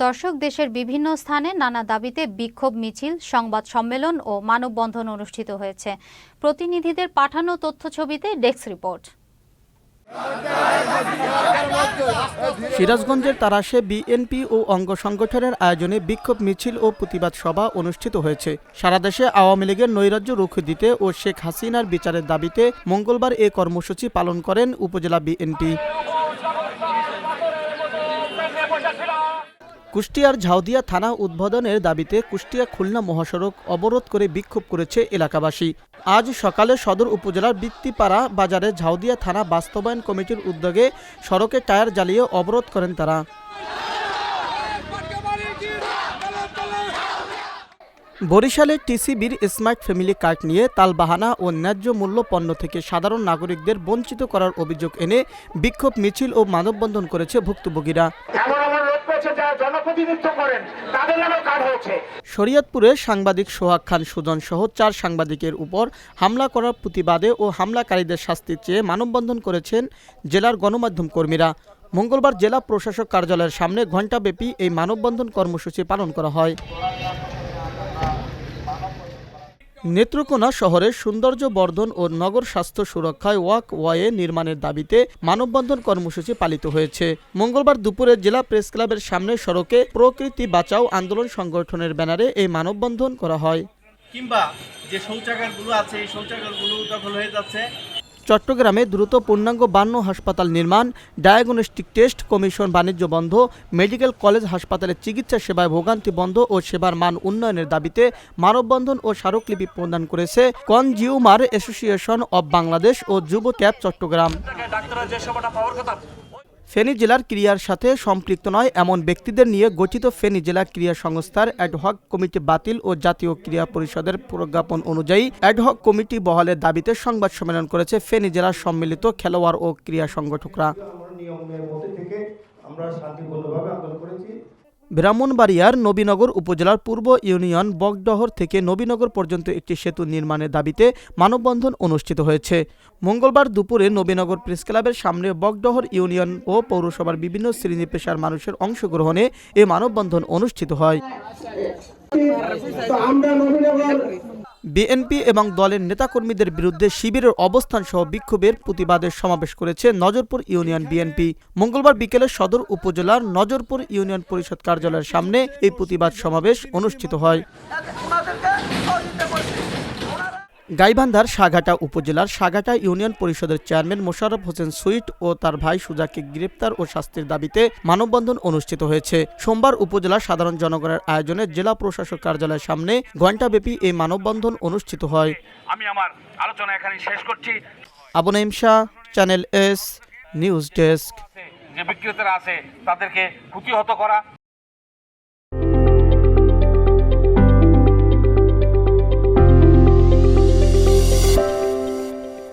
দর্শক, দেশের বিভিন্ন স্থানে নানা দাবিতে বিক্ষোভ মিছিল, সংবাদ সম্মেলন ও মানববন্ধন অনুষ্ঠিত হয়েছে। প্রতিনিধিদের পাঠানো তথ্যছবিতে ডেস্ক রিপোর্ট। সিরাজগঞ্জের তারাশে বিএনপি ও অঙ্গ সংগঠনের আয়োজনে বিক্ষোভ মিছিল ও প্রতিবাদ সভা অনুষ্ঠিত হয়েছে। সারা দেশে আওয়ামী লীগের নৈরাজ্য রুখে দিতে ও শেখ হাসিনার বিচারের দাবিতে মঙ্গলবার এ কর্মসূচি পালন করেন উপজেলা বিএনপি। কুষ্টিয়ার ঝাউদিয়া থানা উদ্বোধনের দাবিতে কুষ্টিয়া খুলনা মহাসড়ক অবরোধ করে বিক্ষোভ করেছে এলাকাবাসী। আজ সকালে সদর উপজেলার বৃত্তিপাড়া বাজারে ঝাউদিয়া থানা বাস্তবায়ন কমিটির উদ্যোগে সড়কে টায়ার জ্বালিয়ে অবরোধ করেন তারা। বরিশালে টিসিবির স্মার্ট ফ্যামিলি কার্ড নিয়ে তালবাহানা ও ন্যায্য মূল্য পণ্য থেকে সাধারণ নাগরিকদের বঞ্চিত করার অভিযোগ এনে বিক্ষোভ মিছিল ও মানববন্ধন করেছে ভুক্তভোগীরা। শরীয়তপুরে সাংবাদিক সোহাগ খান সুজন সহ 4 সাংবাদিকের উপর হামলা করার প্রতিবাদে ও হামলাকারীদের শাস্তি চেয়ে মানববন্ধন করেছেন জেলার গণমাধ্যম কর্মীরা। মঙ্গলবার জেলা প্রশাসক কার্যালয়ের সামনে ঘণ্টাব্যাপী এই মানববন্ধন কর্মসূচি পালন করা হয়। নেত্রকোনা শহরের সৌন্দর্য বর্ধন ও নগর স্বাস্থ্য সুরক্ষায় ওয়াকওয়ে নির্মাণের দাবিতে মানববন্ধন কর্মসূচি পালিত হয়েছে। মঙ্গলবার দুপুরে জেলা প্রেস ক্লাবের সামনে সড়কে প্রকৃতি বাঁচাও আন্দোলন সংগঠনের ব্যানারে এই মানববন্ধন করা হয়। কিংবা যে শৌচাগারগুলো আছে এই শৌচাগারগুলো দখল হয়ে যাচ্ছে। চট্টগ্রামে দ্রুত পূর্ণাঙ্গ 52 হাসপাতাল নির্মাণ, ডায়াগনস্টিক টেস্ট কমিশন বাণিজ্য বন্ধ, মেডিকেল কলেজ হাসপাতালে চিকিৎসা সেবায় ভোগান্তি বন্ধ ও সেবার মান উন্নয়নের দাবিতে মানববন্ধন ও স্মারকলিপি প্রদান করেছে কনজিউমার অ্যাসোসিয়েশন অব বাংলাদেশ ও যুব ক্যাব চট্টগ্রাম। ফেনী জেলার ক্রীড়ার সাথে সম্পৃক্ত নয় এমন ব্যক্তিদের নিয়ে গঠিত ফেনী জেলা ক্রীড়া সংস্থার অ্যাডহক কমিটি বাতিল ও জাতীয় ক্রীড়া পরিষদের প্রজ্ঞাপন অনুযায়ী অ্যাডহক কমিটি বহালের দাবিতে সংবাদ সম্মেলন করেছে ফেনী জেলার সম্মিলিত খেলোয়াড় ও ক্রীড়া সংগঠকরা। ব্রাহ্মণবাড়িয়ার নবীনগর উপজেলার পূর্ব ইউনিয়ন বগডহর থেকে নবীনগর পর্যন্ত একটি সেতু নির্মাণের দাবিতে মানববন্ধন অনুষ্ঠিত হয়েছে। মঙ্গলবার দুপুরে নবীনগর প্রেস ক্লাবের সামনে বগডহর ইউনিয়ন ও পৌরসভার বিভিন্ন শ্রেণী পেশার মানুষের অংশগ্রহণে এ মানববন্ধন অনুষ্ঠিত হয়। বিএনপি এবং দলের নেতাকর্মীদের বিরুদ্ধে শিবিরের অবস্থান সহ বিক্ষোভের প্রতিবাদের সমাবেশ করেছে নজরপুর ইউনিয়ন বিএনপি। মঙ্গলবার বিকেলে সদর উপজেলার নজরপুর ইউনিয়ন পরিষদ কার্যালয়ের সামনে এই প্রতিবাদ সমাবেশ অনুষ্ঠিত হয়। গাইবান্ধার সাঘাটা উপজেলার সাঘাটা ইউনিয়ন পরিষদের চেয়ারম্যান মোশাররফ হোসেন সুইট ও তার ভাই সুজাকে গ্রেপ্তার ও শাস্তির দাবিতে মানববন্ধন অনুষ্ঠিত হয়েছে। সোমবার উপজেলার সাধারণ জনগণের আয়োজনে জেলা প্রশাসক কার্যালয়ের সামনে ঘণ্টাব্যাপী এই মানববন্ধন অনুষ্ঠিত হয়। আমি আমার আলোচনা এখানে শেষ করছি। Abu Naim Shah, channel S, news desk. যে বিক্রেতারা আছে তাদেরকে প্রতিহত করা।